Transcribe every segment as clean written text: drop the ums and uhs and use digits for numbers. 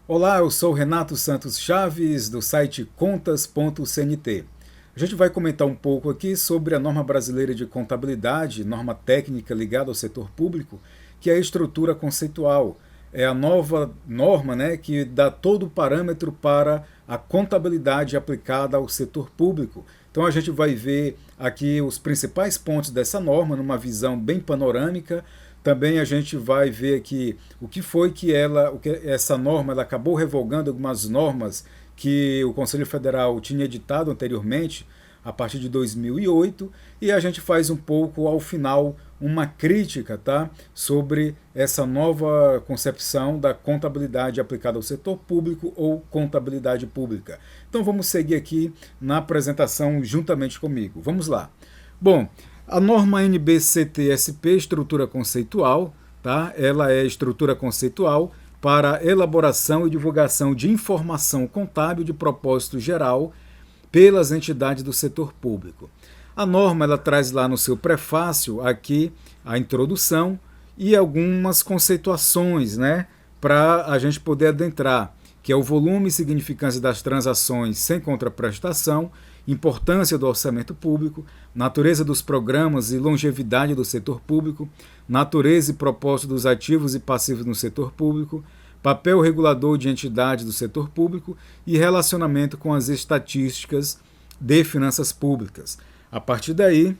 Olá, eu sou Renato Santos Chaves, do site contas.cnt. A gente vai comentar um pouco aqui sobre a norma brasileira de contabilidade, norma técnica ligada ao setor público, que é a estrutura conceitual. É a nova norma, que dá todo o parâmetro para a contabilidade aplicada ao setor público. Então a gente vai ver aqui os principais pontos dessa norma numa visão bem panorâmica. Também a gente vai ver aqui o que foi que essa norma ela acabou revogando algumas normas que o Conselho Federal tinha editado anteriormente, a partir de 2008, e a gente faz um pouco ao final uma crítica, tá, sobre essa nova concepção da contabilidade aplicada ao setor público ou contabilidade pública. Então vamos seguir aqui na apresentação juntamente comigo. Vamos lá. Bom, a norma NBCT-SP, estrutura conceitual, tá? Ela é estrutura conceitual para elaboração e divulgação de informação contábil de propósito geral pelas entidades do setor público. A norma ela traz lá no seu prefácio aqui a introdução e algumas conceituações, para a gente poder adentrar, que é o volume e significância das transações sem contraprestação, importância do orçamento público, natureza dos programas e longevidade do setor público, natureza e propósito dos ativos e passivos no setor público, papel regulador de entidades do setor público e relacionamento com as estatísticas de finanças públicas. A partir daí,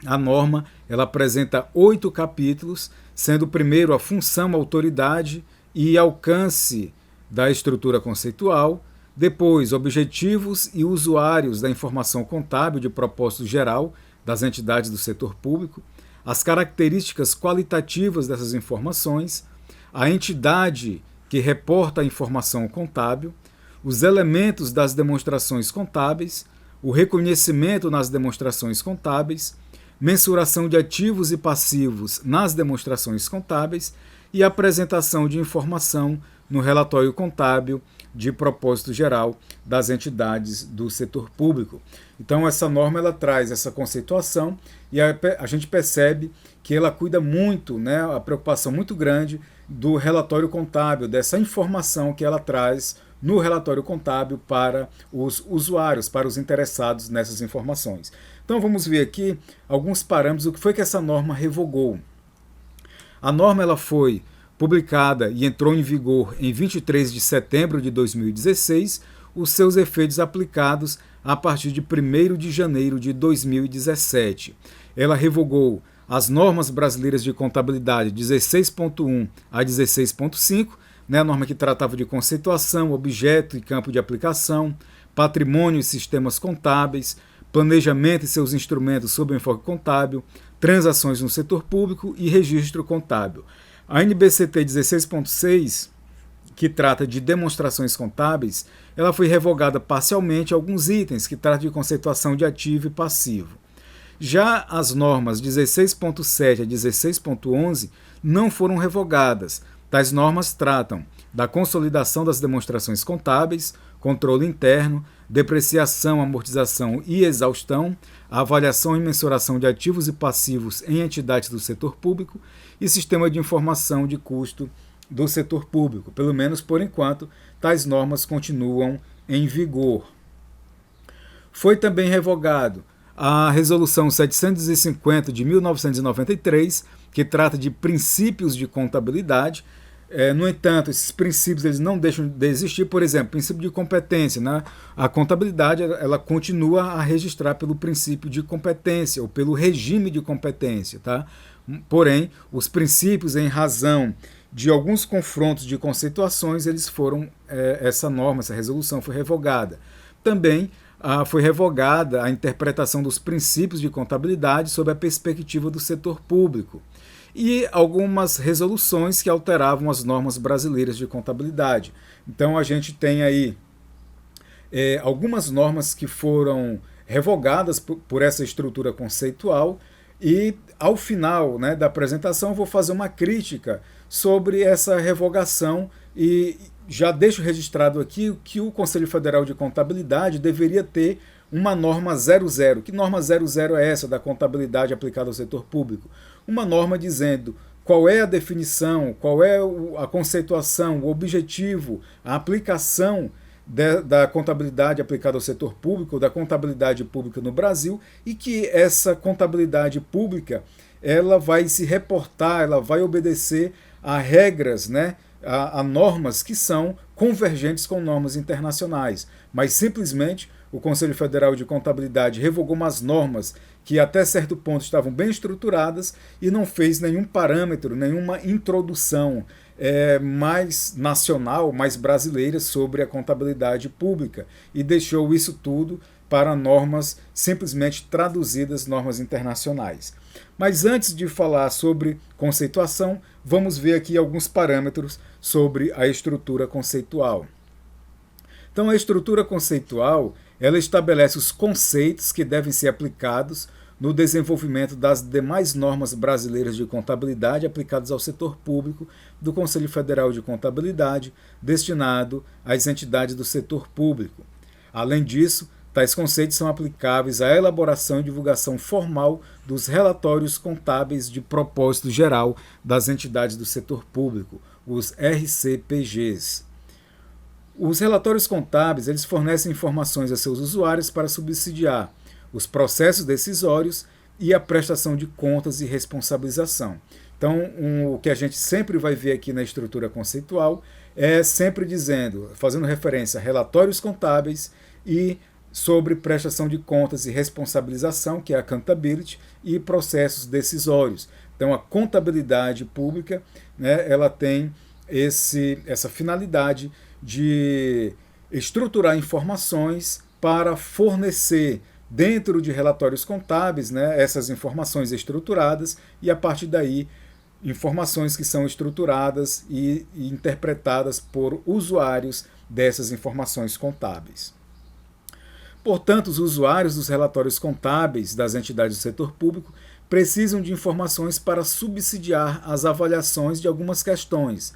a norma ela apresenta 8 capítulos, sendo o primeiro a função, autoridade e alcance da estrutura conceitual, depois objetivos e usuários da informação contábil de propósito geral das entidades do setor público, as características qualitativas dessas informações, a entidade que reporta a informação contábil, os elementos das demonstrações contábeis, o reconhecimento nas demonstrações contábeis, mensuração de ativos e passivos nas demonstrações contábeis e apresentação de informação no relatório contábil de propósito geral das entidades do setor público. Então essa norma ela traz essa conceituação e a gente percebe que ela cuida muito, a preocupação muito grande do relatório contábil, dessa informação que ela traz no relatório contábil para os usuários, para os interessados nessas informações. Então vamos ver aqui alguns parâmetros, o que foi que essa norma revogou. A norma ela foi publicada e entrou em vigor em 23 de setembro de 2016, os seus efeitos aplicados a partir de 1º de janeiro de 2017. Ela revogou as normas brasileiras de contabilidade 16.1 a 16.5, a norma que tratava de conceituação, objeto e campo de aplicação, patrimônio e sistemas contábeis, planejamento e seus instrumentos sob o enfoque contábil, transações no setor público e registro contábil. A NBCT 16.6, que trata de demonstrações contábeis, ela foi revogada parcialmente alguns itens que tratam de conceituação de ativo e passivo. Já as normas 16.7 a 16.11 não foram revogadas. Tais normas tratam da consolidação das demonstrações contábeis, controle interno, depreciação, amortização e exaustão, a avaliação e mensuração de ativos e passivos em entidades do setor público e sistema de informação de custo do setor público. Pelo menos por enquanto, tais normas continuam em vigor. Foi também revogado a Resolução 750 de 1993, que trata de princípios de contabilidade. No entanto, esses princípios eles não deixam de existir. Por exemplo, princípio de competência. A contabilidade ela continua a registrar pelo princípio de competência ou pelo regime de competência. Tá? Porém, os princípios, em razão de alguns confrontos de conceituações, eles foram, essa norma, essa resolução foi revogada. Também foi revogada a interpretação dos princípios de contabilidade sob a perspectiva do setor público e algumas resoluções que alteravam as normas brasileiras de contabilidade. Então a gente tem aí algumas normas que foram revogadas por essa estrutura conceitual e ao final da apresentação eu vou fazer uma crítica sobre essa revogação e já deixo registrado aqui que o Conselho Federal de Contabilidade deveria ter uma norma 00. Que norma 00 é essa da contabilidade aplicada ao setor público? Uma norma dizendo qual é a definição, qual é a conceituação, o objetivo, a aplicação da contabilidade aplicada ao setor público, da contabilidade pública no Brasil, e que essa contabilidade pública ela vai se reportar, ela vai obedecer a regras, né, a normas que são convergentes com normas internacionais. Mas simplesmente o Conselho Federal de Contabilidade revogou umas normas que até certo ponto estavam bem estruturadas e não fez nenhum parâmetro, nenhuma introdução mais nacional, mais brasileira sobre a contabilidade pública e deixou isso tudo para normas simplesmente traduzidas, normas internacionais. Mas antes de falar sobre conceituação, vamos ver aqui alguns parâmetros sobre a estrutura conceitual. Então, a estrutura conceitual, ela estabelece os conceitos que devem ser aplicados no desenvolvimento das demais normas brasileiras de contabilidade aplicadas ao setor público do Conselho Federal de Contabilidade, destinado às entidades do setor público. Além disso, tais conceitos são aplicáveis à elaboração e divulgação formal dos relatórios contábeis de propósito geral das entidades do setor público, os RCPGs. Os relatórios contábeis eles fornecem informações a seus usuários para subsidiar os processos decisórios e a prestação de contas e responsabilização. Então, o que a gente sempre vai ver aqui na estrutura conceitual é sempre dizendo, fazendo referência a relatórios contábeis e sobre prestação de contas e responsabilização, que é a accountability, e processos decisórios. Então, a contabilidade pública, né, ela tem essa finalidade de estruturar informações para fornecer dentro de relatórios contábeis, né, essas informações estruturadas e a partir daí informações que são estruturadas e interpretadas por usuários dessas informações contábeis. Portanto, os usuários dos relatórios contábeis das entidades do setor público precisam de informações para subsidiar as avaliações de algumas questões.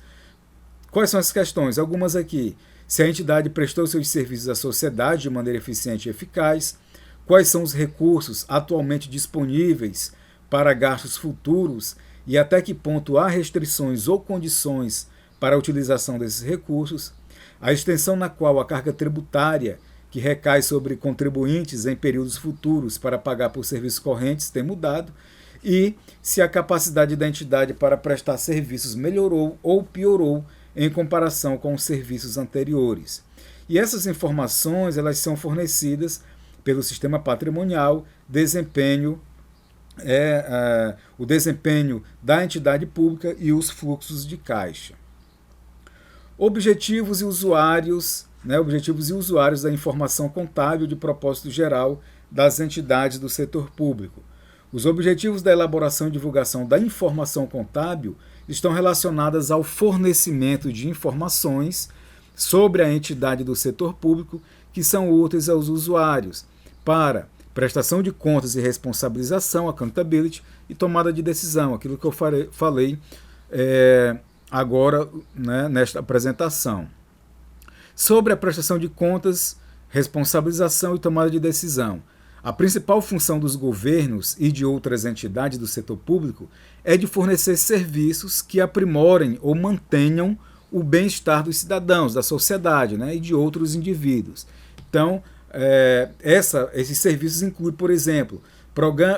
Quais são as questões? Algumas aqui. Se a entidade prestou seus serviços à sociedade de maneira eficiente e eficaz, quais são os recursos atualmente disponíveis para gastos futuros e até que ponto há restrições ou condições para a utilização desses recursos, a extensão na qual a carga tributária que recai sobre contribuintes em períodos futuros para pagar por serviços correntes tem mudado e se a capacidade da entidade para prestar serviços melhorou ou piorou em comparação com os serviços anteriores. E essas informações elas são fornecidas pelo sistema patrimonial, o desempenho da entidade pública e os fluxos de caixa. Objetivos e usuários da informação contábil de propósito geral das entidades do setor público. Os objetivos da elaboração e divulgação da informação contábil estão relacionados ao fornecimento de informações sobre a entidade do setor público que são úteis aos usuários para prestação de contas e responsabilização, accountability, e tomada de decisão, aquilo que eu falei agora, né, nesta apresentação. Sobre a prestação de contas, responsabilização e tomada de decisão. A principal função dos governos e de outras entidades do setor público é de fornecer serviços que aprimorem ou mantenham o bem-estar dos cidadãos, da sociedade, né, e de outros indivíduos. Então, esses serviços incluem, por exemplo,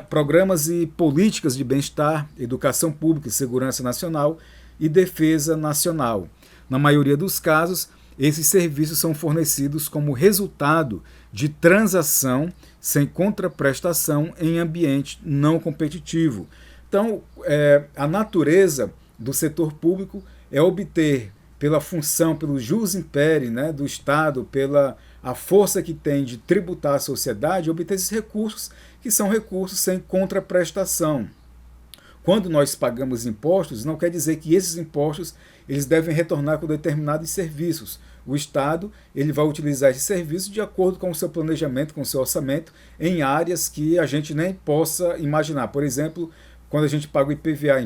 programas e políticas de bem-estar, educação pública e segurança nacional e defesa nacional. Na maioria dos casos, esses serviços são fornecidos como resultado de transação sem contraprestação em ambiente não competitivo. Então, a natureza do setor público é obter, pela função, pelo jus imperi, né, do Estado, pela a força que tem de tributar a sociedade, obter esses recursos, que são recursos sem contraprestação. Quando nós pagamos impostos, não quer dizer que esses impostos eles devem retornar com determinados serviços. O Estado ele vai utilizar esses serviços de acordo com o seu planejamento, com o seu orçamento, em áreas que a gente nem possa imaginar. Por exemplo, quando a gente paga o IPVA,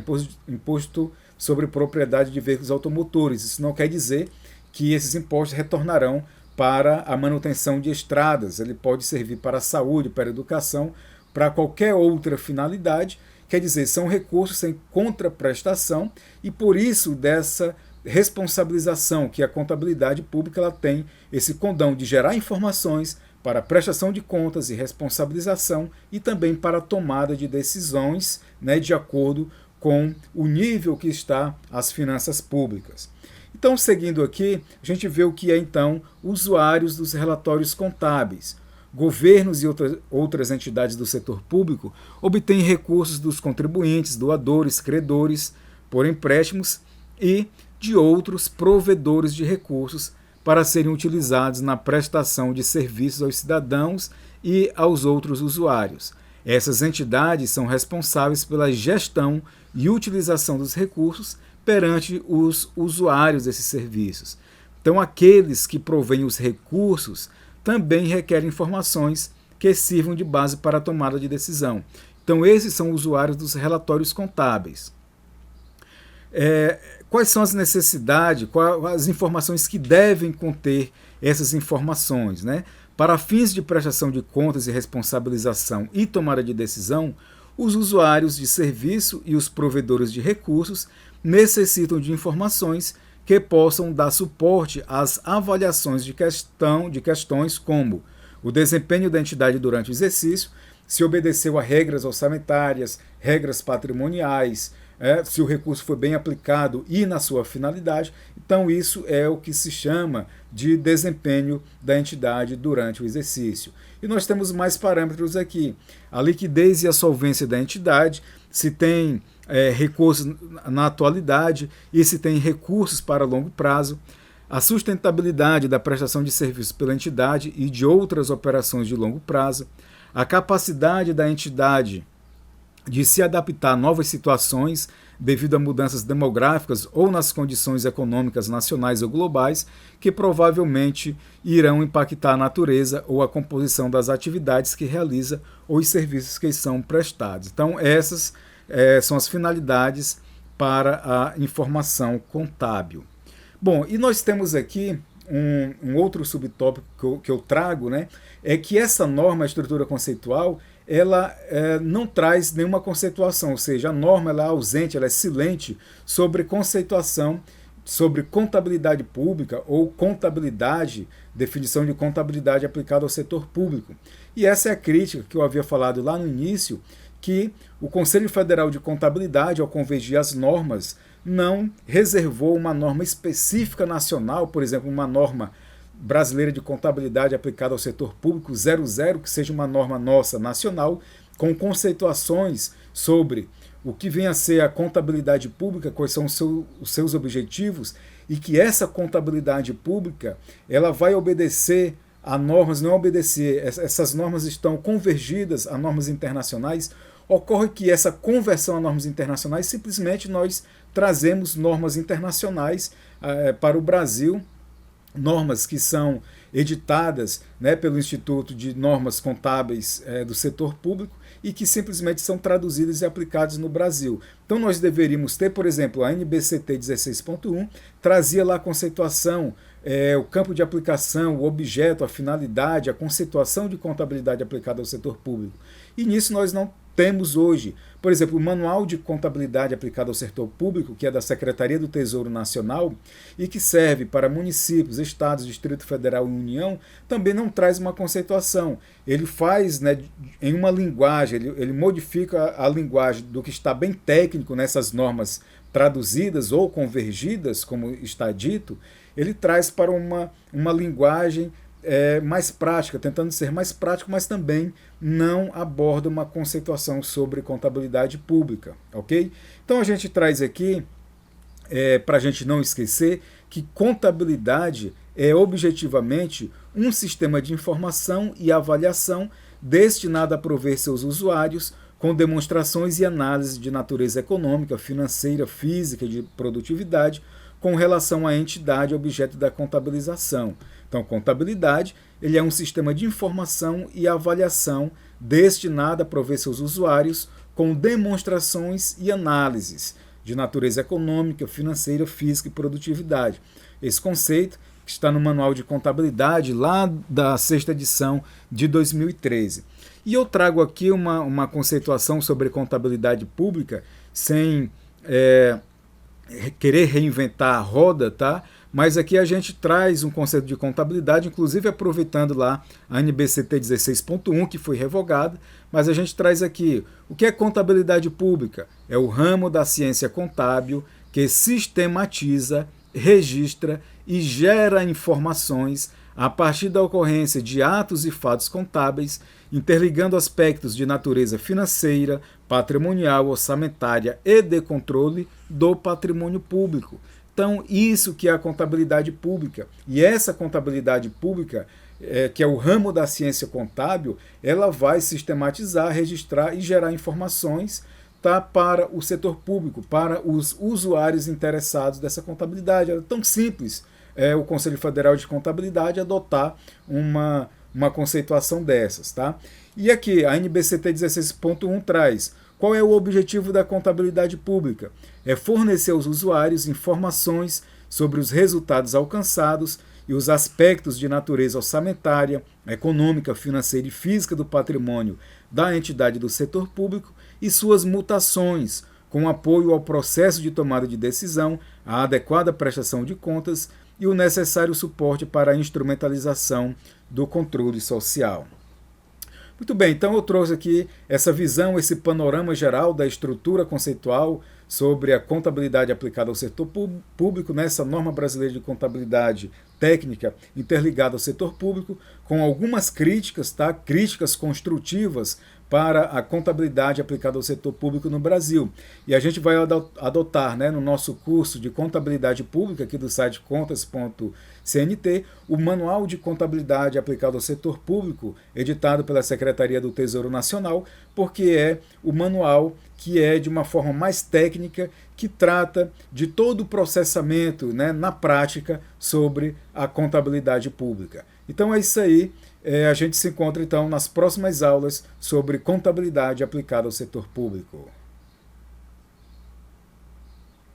Imposto sobre Propriedade de Veículos Automotores. Isso não quer dizer que esses impostos retornarão para a manutenção de estradas. Ele pode servir para a saúde, para a educação, para qualquer outra finalidade, quer dizer, são recursos sem contraprestação e por isso dessa responsabilização que a contabilidade pública ela tem esse condão de gerar informações para prestação de contas e responsabilização e também para a tomada de decisões, né, de acordo com o nível que está as finanças públicas. Então, seguindo aqui, a gente vê o que é então usuários dos relatórios contábeis. Governos e outras entidades do setor público obtêm recursos dos contribuintes, doadores, credores, por empréstimos e de outros provedores de recursos para serem utilizados na prestação de serviços aos cidadãos e aos outros usuários. Essas entidades são responsáveis pela gestão e utilização dos recursos perante os usuários desses serviços. Então, aqueles que provêm os recursos também requerem informações que sirvam de base para a tomada de decisão. Então, esses são usuários dos relatórios contábeis. Quais são as necessidades, quais as informações que devem conter essas informações, né? Para fins de prestação de contas e responsabilização e tomada de decisão, os usuários de serviço e os provedores de recursos necessitam de informações que possam dar suporte às avaliações de questões como o desempenho da entidade durante o exercício, se obedeceu a regras orçamentárias, regras patrimoniais, se o recurso foi bem aplicado e na sua finalidade. Então isso é o que se chama de desempenho da entidade durante o exercício. E nós temos mais parâmetros aqui. A liquidez e a solvência da entidade, se tem recursos na atualidade e se tem recursos para longo prazo, a sustentabilidade da prestação de serviços pela entidade e de outras operações de longo prazo, a capacidade da entidade de se adaptar a novas situações devido a mudanças demográficas ou nas condições econômicas nacionais ou globais que provavelmente irão impactar a natureza ou a composição das atividades que realiza ou os serviços que são prestados. Então, essas são as finalidades para a informação contábil. Bom, e nós temos aqui um outro subtópico que eu trago, né, é que essa norma, a estrutura conceitual, ela não traz nenhuma conceituação, ou seja, a norma ela é ausente, ela é silente sobre conceituação, sobre contabilidade pública ou contabilidade, definição de contabilidade aplicada ao setor público. E essa é a crítica que eu havia falado lá no início, que o Conselho Federal de Contabilidade, ao convergir as normas, não reservou uma norma específica nacional, por exemplo, uma norma brasileira de contabilidade aplicada ao setor público 00, que seja uma norma nossa nacional, com conceituações sobre o que vem a ser a contabilidade pública, quais são os seus objetivos, e que essa contabilidade pública ela vai obedecer a normas, não obedecer, essas normas estão convergidas a normas internacionais. Ocorre que essa conversão a normas internacionais, simplesmente nós trazemos normas internacionais para o Brasil, normas que são editadas, né, pelo Instituto de Normas Contábeis do Setor Público e que simplesmente são traduzidas e aplicadas no Brasil. Então nós deveríamos ter, por exemplo, a NBCT 16.1 trazia lá a conceituação, o campo de aplicação, o objeto, a finalidade, a conceituação de contabilidade aplicada ao setor público. E nisso nós não temos hoje. Por exemplo, o Manual de Contabilidade aplicado ao setor público, que é da Secretaria do Tesouro Nacional e que serve para municípios, estados, Distrito Federal e União, também não traz uma conceituação. Ele faz, né, em uma linguagem, ele modifica a linguagem do que está bem técnico nessas normas traduzidas ou convergidas, como está dito, ele traz para uma linguagem mais prática, tentando ser mais prático, mas também não aborda uma conceituação sobre contabilidade pública, ok? Então a gente traz aqui, para a gente não esquecer, que contabilidade é objetivamente um sistema de informação e avaliação destinado a prover seus usuários com demonstrações e análises de natureza econômica, financeira, física e de produtividade com relação à entidade objeto da contabilização. Então, contabilidade ele é um sistema de informação e avaliação destinado a prover seus usuários com demonstrações e análises de natureza econômica, financeira, física e produtividade. Esse conceito que está no Manual de Contabilidade, lá da sexta edição de 2013. E eu trago aqui uma conceituação sobre contabilidade pública, sem querer reinventar a roda, tá? Mas aqui a gente traz um conceito de contabilidade, inclusive aproveitando lá a NBCT 16.1, que foi revogada, mas a gente traz aqui o que é contabilidade pública. É o ramo da ciência contábil que sistematiza, registra e gera informações a partir da ocorrência de atos e fatos contábeis, interligando aspectos de natureza financeira, patrimonial, orçamentária e de controle do patrimônio público. Então, isso que é a contabilidade pública. E essa contabilidade pública, que é o ramo da ciência contábil, ela vai sistematizar, registrar e gerar informações, tá, para o setor público, para os usuários interessados dessa contabilidade. É tão simples o Conselho Federal de Contabilidade adotar uma conceituação dessas. Tá? E aqui, a NBCT 16.1 traz: qual é o objetivo da contabilidade pública? É fornecer aos usuários informações sobre os resultados alcançados e os aspectos de natureza orçamentária, econômica, financeira e física do patrimônio da entidade do setor público e suas mutações, com apoio ao processo de tomada de decisão, a adequada prestação de contas e o necessário suporte para a instrumentalização do controle social. Muito bem, então eu trouxe aqui essa visão, esse panorama geral da estrutura conceitual sobre a contabilidade aplicada ao setor público, nessa norma brasileira de contabilidade técnica interligada ao setor público, com algumas críticas, tá? Críticas construtivas para a contabilidade aplicada ao setor público no Brasil. E a gente vai adotar, né, no nosso curso de contabilidade pública, aqui do site contas.cnt, o Manual de Contabilidade aplicado ao setor público, editado pela Secretaria do Tesouro Nacional, porque é o manual que é de uma forma mais técnica, que trata de todo o processamento, né, na prática sobre a contabilidade pública. Então é isso aí. A gente se encontra então nas próximas aulas sobre contabilidade aplicada ao setor público.